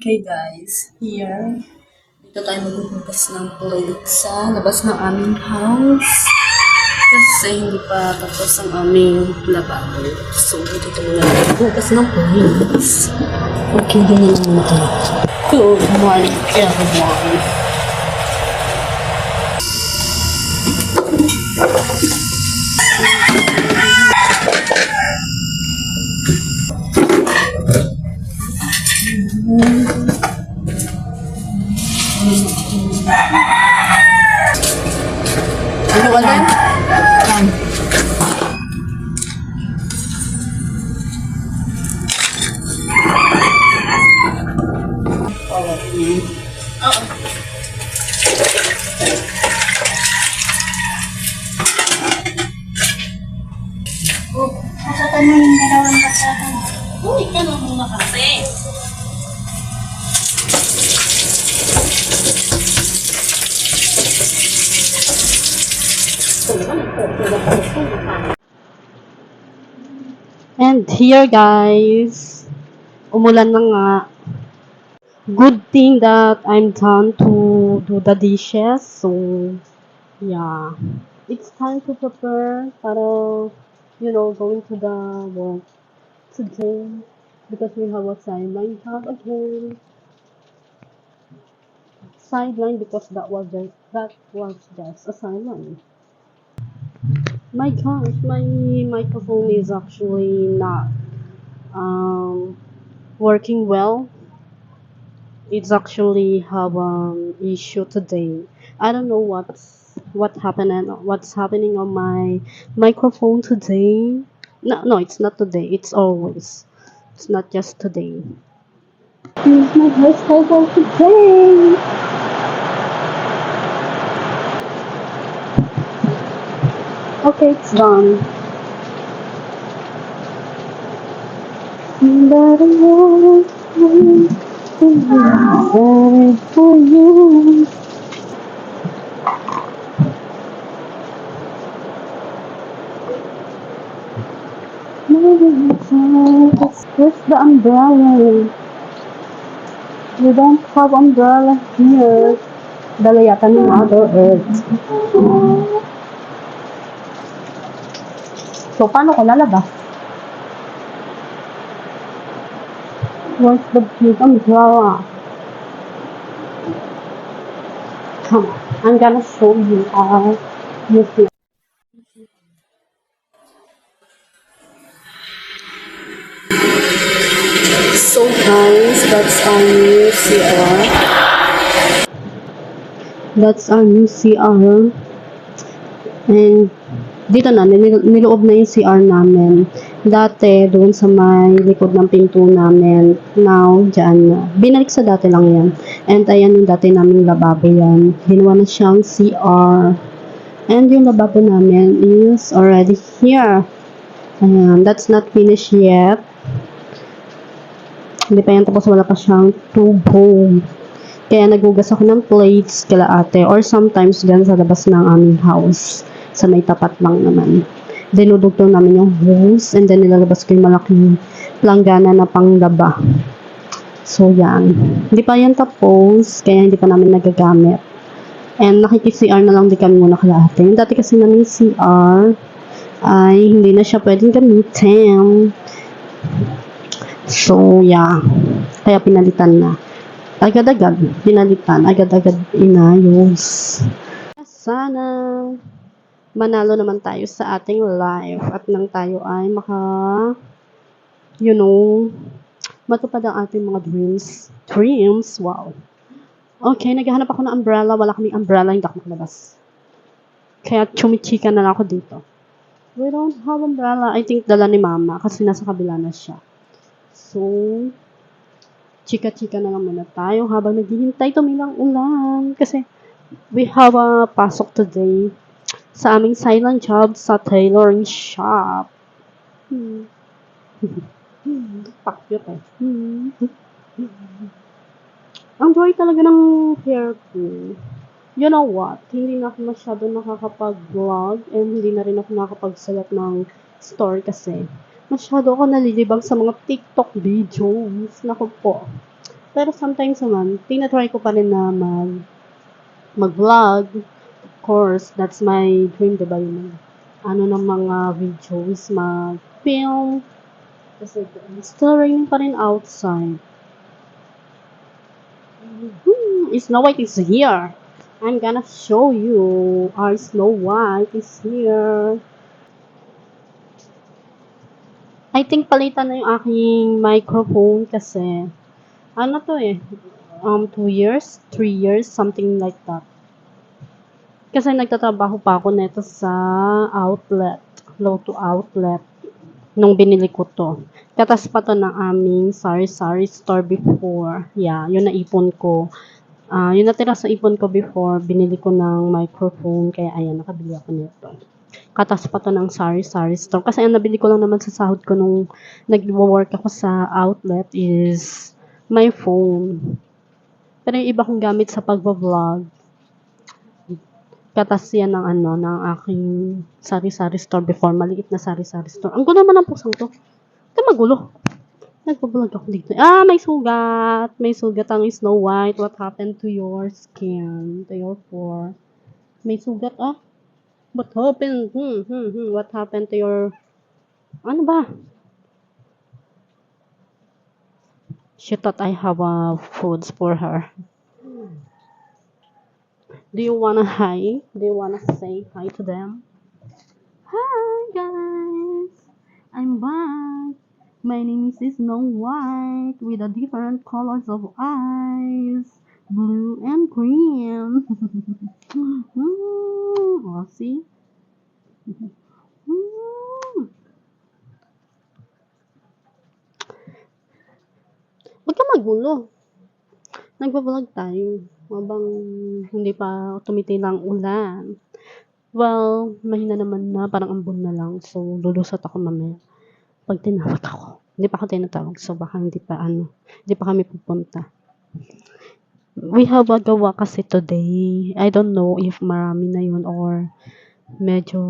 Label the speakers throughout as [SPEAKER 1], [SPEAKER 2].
[SPEAKER 1] Okay guys, here, dito tayo maghuhugas ng plate sa labas ng aming house. Kasi hindi pa tapos ang aming lababo. So, dito muna tayo maghuhugas ng plates. Okay, ganyan lang muna tayo. Good morning, everyone. Ano ka lang?
[SPEAKER 2] Masaka mo yung dalawang basahan. Uy, tanong mo na kasi.
[SPEAKER 1] And here guys, umulan na nga. Good thing that I'm done to do the dishes. So, yeah. It's time to prepare para, going to the work today. Because we have a sideline job again. Sideline because that was just a sideline. My gosh, my microphone is actually not working well. It's actually have an issue today. I don't know what's happening on my microphone today. No, it's not today. It's always. It's not just today. Here's my hairstyle for today. Okay, it's done. For you. Where's the umbrella? We don't have umbrella here. Dala yata ng Mother Earth. So, paano ko lalabas? Where's the big umbrella? Come on, I'm gonna show you how you feel. So guys, that's our new CR. And dito na, niloob na yung CR namin. Dati, doon sa may likod ng pinto namin. Now, dyan na. Binalik sa dati lang yan. And ayan yung dati naming lababo yan. Ginawa na siyang CR. And yung lababo namin is already here. Ayan, that's not finished yet. Hindi pa yan tapos, wala pa siyang tubo. Kaya nagugas ako ng plates kala ate. Or sometimes dyan sa labas ng aming house. Sa may tapat lang naman. Dinudugtong namin yung hose and then nilalabas ko yung malaking planggana na panglaba. So, yan. Hindi pa yan tapos, kaya hindi pa namin nagagamit. And nakiki-CR na lang din kami muna kalahati. Yung dati kasi namin CR ay hindi na siya pwedeng gamitin. So, yeah. Kaya pinalitan na. Agad-agad pinalitan. Agad-agad inayos. Sana manalo naman tayo sa ating life at nang tayo ay matupad ang ating mga dreams, wow. Okay, naghahanap ako ng umbrella, wala kaming umbrella, hindi ako makalabas. Kaya chumichika na lang ako dito. We don't have umbrella, I think dala ni mama kasi nasa kabila na siya. So, chika-chika na lang muna tayo habang naghihintay tumilang ulan kasi we have a pasok today sa aming silent job sa tailoring shop. Pakyot eh. Ang joy talaga ng hair ko. You know what? Hindi na ako masyado nakakapag-vlog and hindi na rin ako nakakapagsalat ng story kasi masyado ako nalilibang sa mga TikTok videos. Naku po. Pero sometimes naman, tinatry ko pa rin na mag-vlog. Of course, that's my dream, diba? Yung ng mga videos, mag-film. Kasi it's still raining pa rin outside. Snow White is here. I'm gonna show you. Our Snow White is here. I think palitan na yung aking microphone kasi 2 years, 3 years, something like that. Kasi nagtatrabaho pa ako neto sa outlet, Lotto outlet, nung binili ko to. Katas pa to ng aming sari-sari store before. Yeah, yun naipon ko. Yung natira sa ipon ko before, binili ko ng microphone, kaya ayan, nakabili ako nito. Katas pa to ng sari-sari store. Kasi ang nabili ko lang naman sa sahod ko nung nag-work ako sa outlet is my phone. Pero yung iba kong gamit sa pagbablog, katas yan ng aking sari-sari store before, maliit na sari-sari store. Ang gulo naman ang pusang to. Ito magulo. Nagbablog ako dito. May sugat. May sugat ang Snow White. What happened to your skin? To your pore? May sugat, What happened? What happened to your... Ano ba? She thought I have foods for her. Do you wanna hi? Do you wanna say hi to them? Hi, guys! I'm back. My name is Snow White with a different colors of eyes, blue and green. See? Huwag ka magulo. Nagbablog tayo habang hindi pa tumitilang ulan. Well, mahina naman na, parang ambon na lang. So, lulusot ako mamaya. Pag tinawag ako. Hindi pa ako tinatawag. So, baka hindi pa kami pupunta. We have a gawa kasi today. I don't know if marami na yun or medyo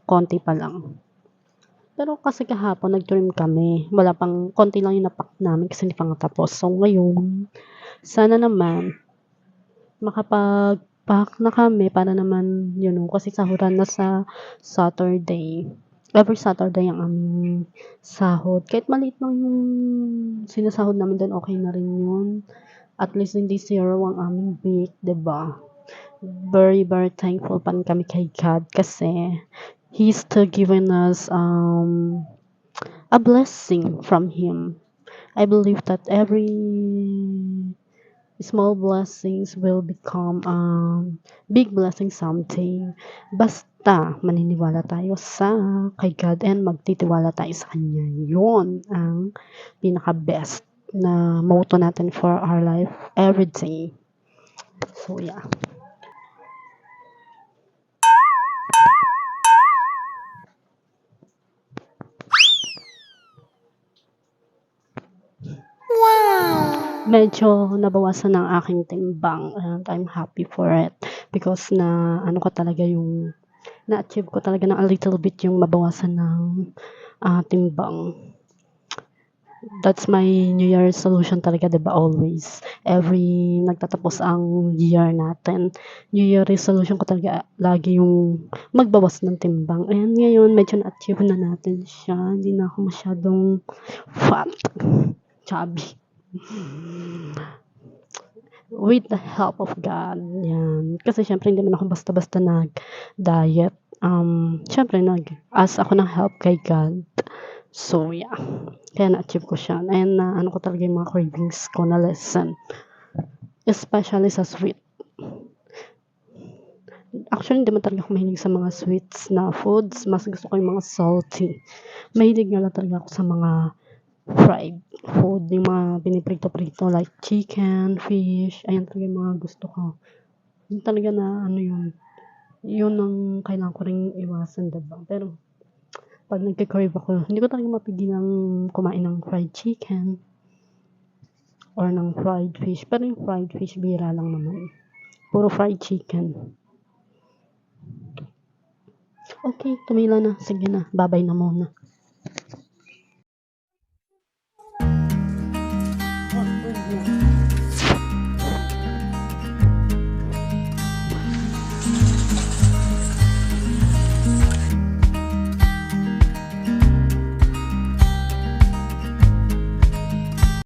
[SPEAKER 1] konti pa lang. Pero kasi kahapon nag-dream kami. Wala pang, konti lang yung napak namin kasi hindi pa nga tapos. So, ngayon, sana naman makapag-pack na kami para naman, kasi sahuran na sa Saturday. Every Saturday ang aming sahod. Kahit maliit lang yung sinasahod namin doon, okay na rin yun. At least hindi zero ang aming week, diba? Very, very thankful pa rin kami kay God kasi He's still giving us a blessing from Him. I believe that every small blessings will become big blessings someday. Basta maniniwala tayo sa kay God and magtitiwala tayo sa Kanya. Yun ang pinaka-best na motto natin for our life every day. So, yeah. Medyo nabawasan ng aking timbang and I'm happy for it because talaga yung na-achieve ko talaga ng a little bit yung mabawasan ng timbang. That's my New Year resolution talaga, diba, always. Every nagtatapos ang year natin, New Year resolution ko talaga lagi yung magbawas ng timbang. Ayan, ngayon, medyo na-achieve na natin siya. Hindi na ako masyadong fat, chubby. With the help of God. Yan. Kasi syempre, hindi man ako basta-basta nag-diet. Syempre, nag-ask ako ng help kay God. So, yeah. Kaya na-achieve ko siya. And ko talaga yung mga cravings ko na lesson. Especially sa sweet. Actually, hindi man talaga ako mahilig sa mga sweets na foods. Mas gusto ko yung mga salty. Mahilig nga lang talaga ako sa mga fried food. Yung mga piniprito-prito like chicken, fish. Ayan talaga yung mga gusto ko. Yun talaga na yun ang kailangan ko rin iwasan, diba? Pero, pag nagka-crave ako, hindi ko talaga mapigilang kumain ng fried chicken or ng fried fish. Pero yung fried fish, bihira lang naman. Puro fried chicken. Okay, tumila na. Sige na, babay na muna.